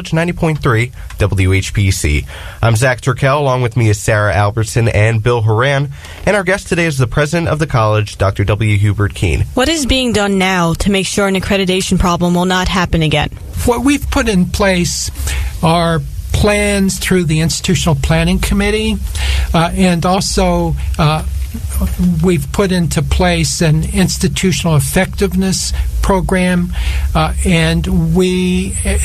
90.3 WHPC. I'm Zac Turkel. Along with me is Sarah Albertson and Bill Horan. And our guest today is the president of the college, Dr. W. Hubert Keen. What is being done now to make sure an accreditation problem will not happen again? What we've put in place are plans through the Institutional Planning Committee, and also we've put into place an institutional effectiveness program, and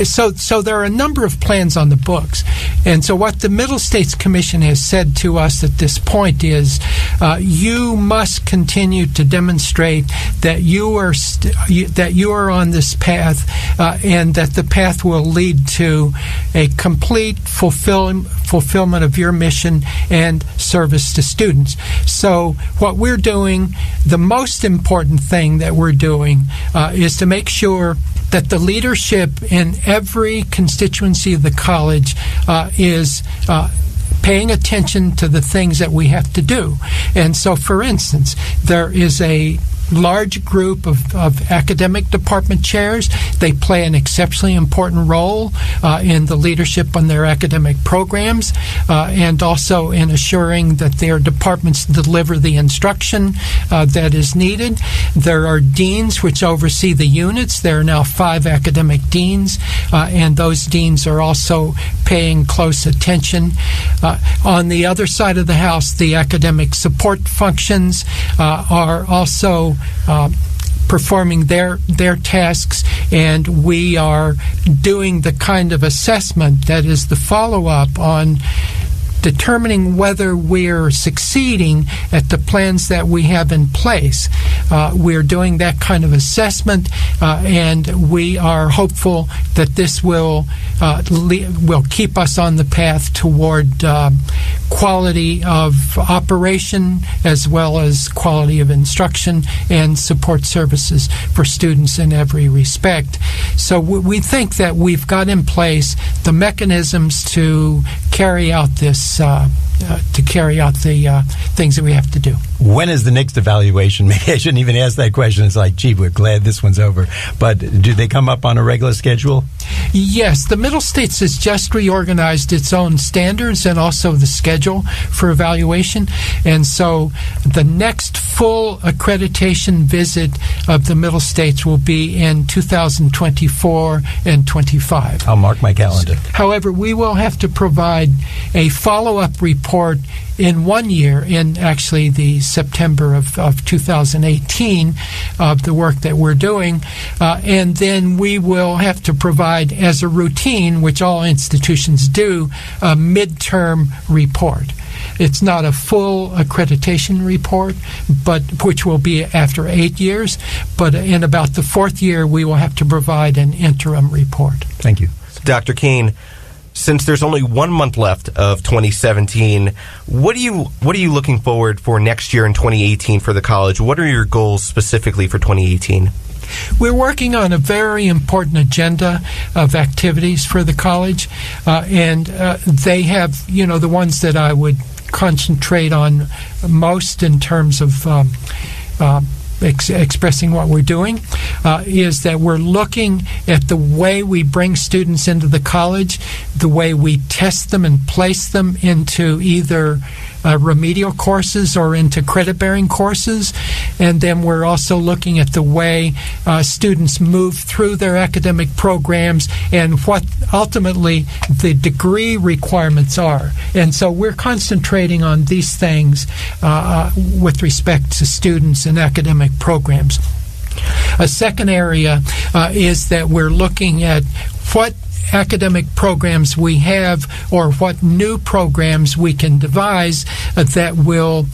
so there are a number of plans on the books. And so what the Middle States Commission has said to us at this point is you must continue to demonstrate that you are on this path, and that the path will lead to a complete fulfillment of your mission and service to students. So what we're doing, the most important thing that we're doing is to make sure that the leadership in every constituency of the college is paying attention to the things that we have to do. And so, for instance, there is a large group of academic department chairs. They play an exceptionally important role in the leadership on their academic programs, and also in assuring that their departments deliver the instruction that is needed. There are deans which oversee the units. There are now 5 academic deans, and those deans are also paying close attention. On the other side of the house, the academic support functions are also performing their tasks, and we are doing the kind of assessment that is the follow-up on determining whether we're succeeding at the plans that we have in place. We're doing that kind of assessment, and we are hopeful that this will keep us on the path toward quality of operation as well as quality of instruction and support services for students in every respect. So we think that we've got in place the mechanisms to carry out this, the things that we have to do. When is the next evaluation? Maybe I shouldn't even ask that question. It's like, gee, we're glad this one's over. But do they come up on a regular schedule? Yes, the Middle States has just reorganized its own standards and also the schedule for evaluation. And so the next full accreditation visit of the Middle States will be in 2024 and 25. I'll mark my calendar. However, we will have to provide a follow-up report in 1 year, in actually the September of 2018, of the work that we're doing. And then we will have to provide, as a routine, which all institutions do, a midterm report. It's not a full accreditation report, but which will be after 8 years. But in about the 4th year, we will have to provide an interim report. Thank you. Dr. Keen, since there's only 1 month left of 2017, what are you looking forward for next year in 2018 for the college? What are your goals specifically for 2018? We're working on a very important agenda of activities for the college, and they have, the ones that I would concentrate on most in terms of expressing what we're doing, is that we're looking at the way we bring students into the college, the way we test them and place them into either remedial courses or into credit-bearing courses. And then we're also looking at the way students move through their academic programs and what ultimately the degree requirements are. And so we're concentrating on these things with respect to students and academic programs. A second area is that we're looking at what academic programs we have or what new programs we can devise that will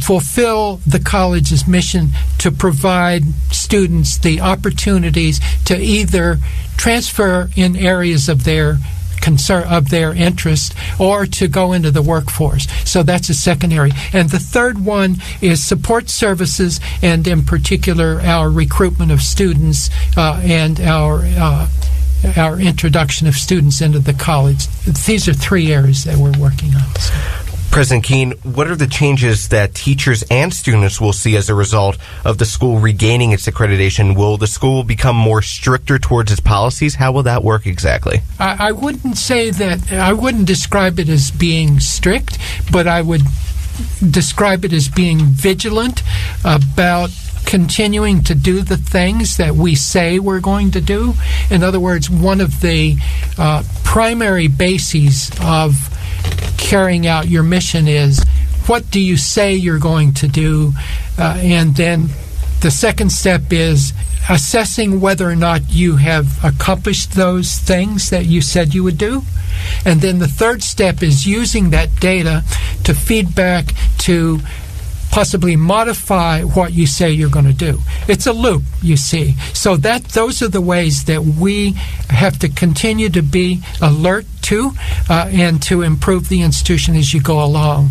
fulfill the college's mission to provide students the opportunities to either transfer in areas of their interest or to go into the workforce. So that's a second area. And the third one is support services, and in particular our recruitment of students and our introduction of students into the college. These are 3 areas that we're working on. President Keen, what are the changes that teachers and students will see as a result of the school regaining its accreditation? Will the school become more stricter towards its policies? How will that work exactly? I wouldn't say that. I wouldn't describe it as being strict, but I would describe it as being vigilant about continuing to do the things that we say we're going to do. In other words, one of the primary bases of carrying out your mission is, what do you say you're going to do? And then the second step is assessing whether or not you have accomplished those things that you said you would do. And then the third step is using that data to feedback to possibly modify what you say you're going to do. It's a loop, you see. So those are the ways that we have to continue to be alert to and to improve the institution as you go along.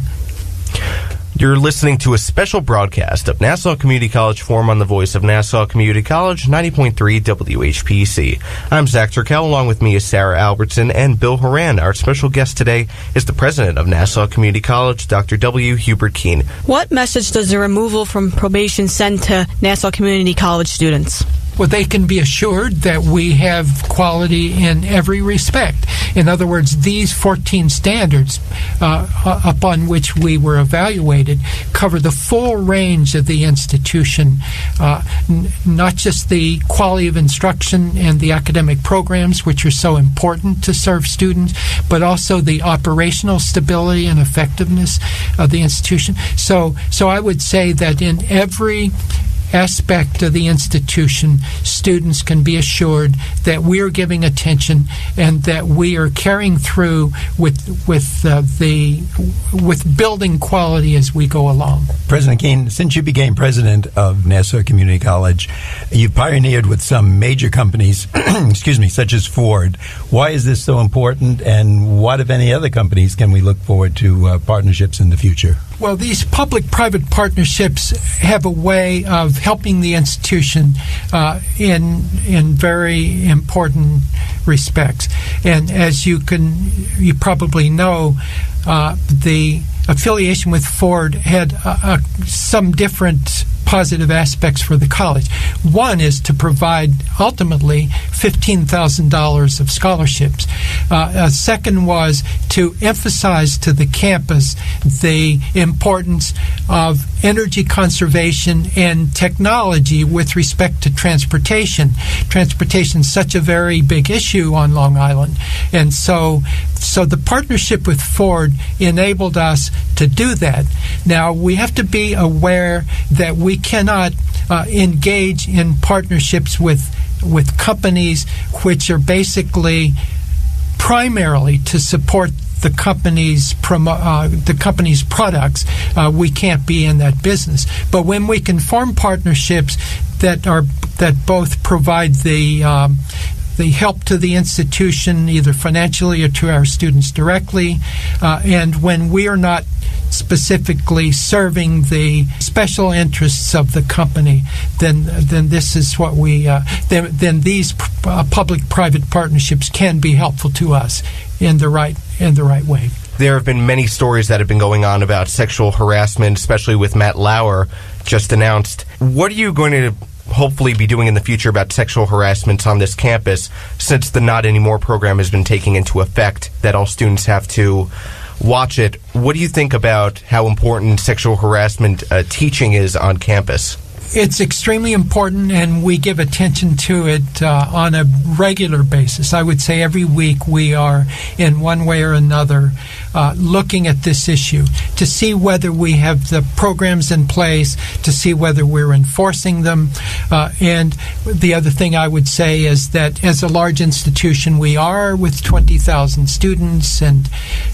You're listening to a special broadcast of Nassau Community College Forum on the Voice of Nassau Community College, 90.3 WHPC. I'm Zac Turkel. Along with me is Sarah Albertson and Bill Horan. Our special guest today is the president of Nassau Community College, Dr. W. Hubert Keen. What message does the removal from probation send to Nassau Community College students? Well, they can be assured that we have quality in every respect. In other words, these 14 standards upon which we were evaluated cover the full range of the institution, not just the quality of instruction and the academic programs, which are so important to serve students, but also the operational stability and effectiveness of the institution. So I would say that in every aspect of the institution, students can be assured that we are giving attention and that we are carrying through with building quality as we go along. President Keen, since you became president of Nassau Community College, you pioneered with some major companies, such as Ford. Why is this so important, and what, if any, other companies can we look forward to partnerships in the future? Well, these public-private partnerships have a way of helping the institution in very important respects. And as you probably know, the affiliation with Ford had some different positive aspects for the college. One is to provide, ultimately, $15,000 of scholarships. A second was to emphasize to the campus the importance of energy conservation and technology with respect to transportation. Transportation is such a very big issue on Long Island. And so the partnership with Ford enabled us to do that. Now, we have to be aware that we cannot engage in partnerships with companies which are basically primarily to support the company's products. We can't be in that business. But when we can form partnerships that both provide the help to the institution, either financially or to our students directly, and when we are not specifically serving the special interests of the company, then this is what we then these public-private partnerships can be helpful to us in the right way. There have been many stories that have been going on about sexual harassment, especially with Matt Lauer just announced. What are you going to hopefully be doing in the future about sexual harassment on this campus, since the Not Anymore program has been taking into effect, that all students have to watch it? What do you think about how important sexual harassment teaching is on campus? It's extremely important, and we give attention to it on a regular basis. I would say every week we are, in one way or another, looking at this issue to see whether we have the programs in place, to see whether we're enforcing them. And the other thing I would say is that as a large institution we are, with 20,000 students and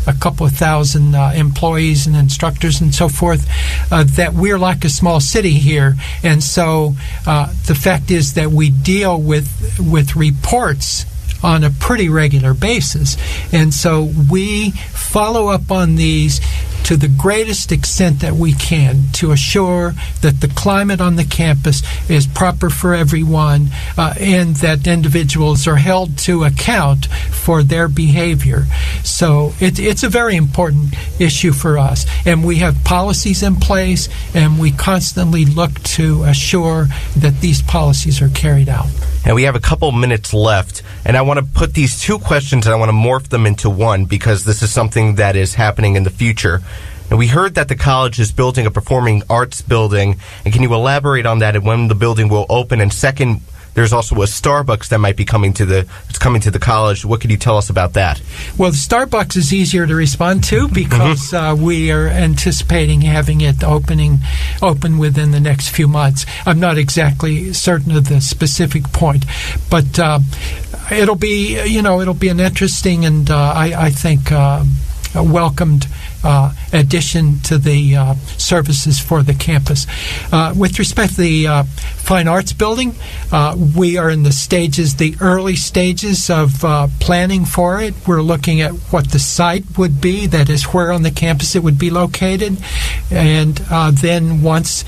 a couple of thousand employees and instructors and so forth, that we're like a small city here. And so the fact is that we deal with reports on a pretty regular basis. And so we follow up on these to the greatest extent that we can to assure that the climate on the campus is proper for everyone and that individuals are held to account for their behavior. So it's a very important issue for us. And we have policies in place, and we constantly look to assure that these policies are carried out. And we have a couple minutes left, and I want to put these two questions and I want to morph them into one because this is something that is happening in the future. And we heard that the college is building a performing arts building, and can you elaborate on that and when the building will open? And second, there's also a Starbucks that might be coming to the college. What could you tell us about that? Well, the Starbucks is easier to respond to because we are anticipating having it open within the next few months. I'm not exactly certain of the specific point, but it'll be an interesting and I think a welcomed addition to the services for the campus. With respect to the Fine Arts Building, we are in the early stages of planning for it. We're looking at what the site would be, that is, where on the campus it would be located. And then once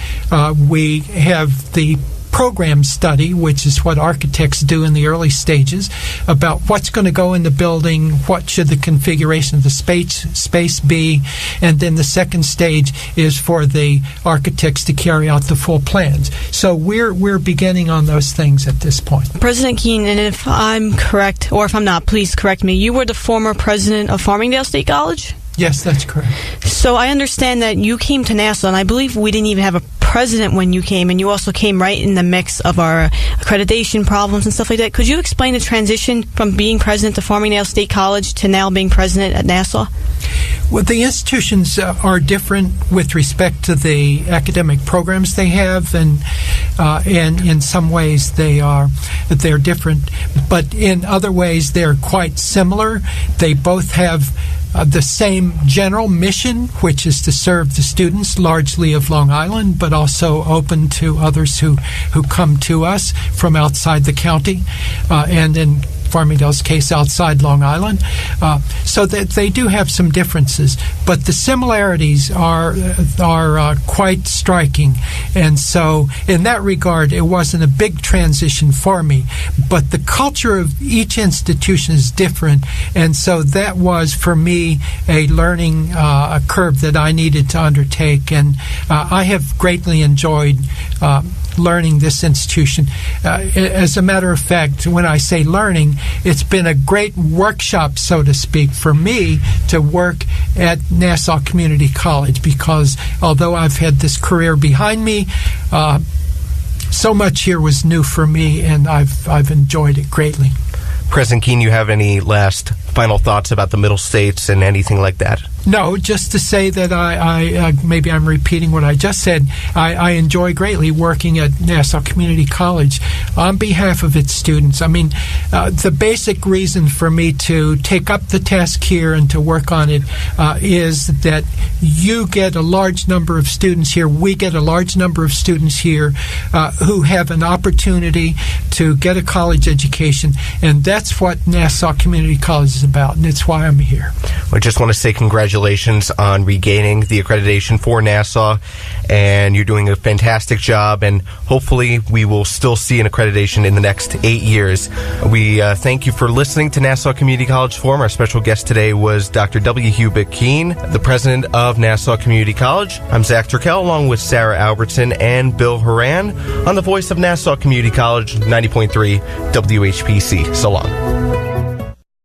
we have the program study, which is what architects do in the early stages, about what's going to go in the building, what should the configuration of the space be, and then the second stage is for the architects to carry out the full plans. So we're beginning on those things at this point. President Keen, and if I'm correct, or if I'm not, please correct me, you were the former president of Farmingdale State College? Yes, that's correct. So I understand that you came to Nassau, and I believe we didn't even have a president when you came, and you also came right in the mix of our accreditation problems and stuff like that. Could you explain the transition from being president of Farmingdale State College to now being president at Nassau? Well, the institutions are different with respect to the academic programs they have, and in some ways they're different, but in other ways they're quite similar. They both have the same general mission, which is to serve the students largely of Long Island, but also open to others who come to us from outside the county, and in Farmingdale's case, outside Long Island. So that they do have some differences, but the similarities are quite striking. And so in that regard, it wasn't a big transition for me, but the culture of each institution is different. And so that was, for me, a learning curve that I needed to undertake. And I have greatly enjoyed learning this institution. As a matter of fact, when I say learning, it's been a great workshop, so to speak, for me to work at Nassau Community College, because although I've had this career behind me, so much here was new for me, and I've enjoyed it greatly. President Keen, you have any last final thoughts about the Middle States and anything like that? No, just to say that I maybe I'm repeating what I just said. I enjoy greatly working at Nassau Community College on behalf of its students. I mean, the basic reason for me to take up the task here and to work on it is that you get a large number of students here. We get a large number of students here who have an opportunity to get a college education, and that's what Nassau Community College is about, and it's why I'm here. I just want to say congratulations on regaining the accreditation for Nassau, and you're doing a fantastic job, and hopefully we will still see an accreditation in the next 8 years. We thank you for listening to Nassau Community College Forum. Our special guest today was Dr. W. Hubert Keen, the president of Nassau Community College. I'm Zac Turkel, along with Sarah Albertson and Bill Horan, on the voice of Nassau Community College, 90.3 WHPC. So long.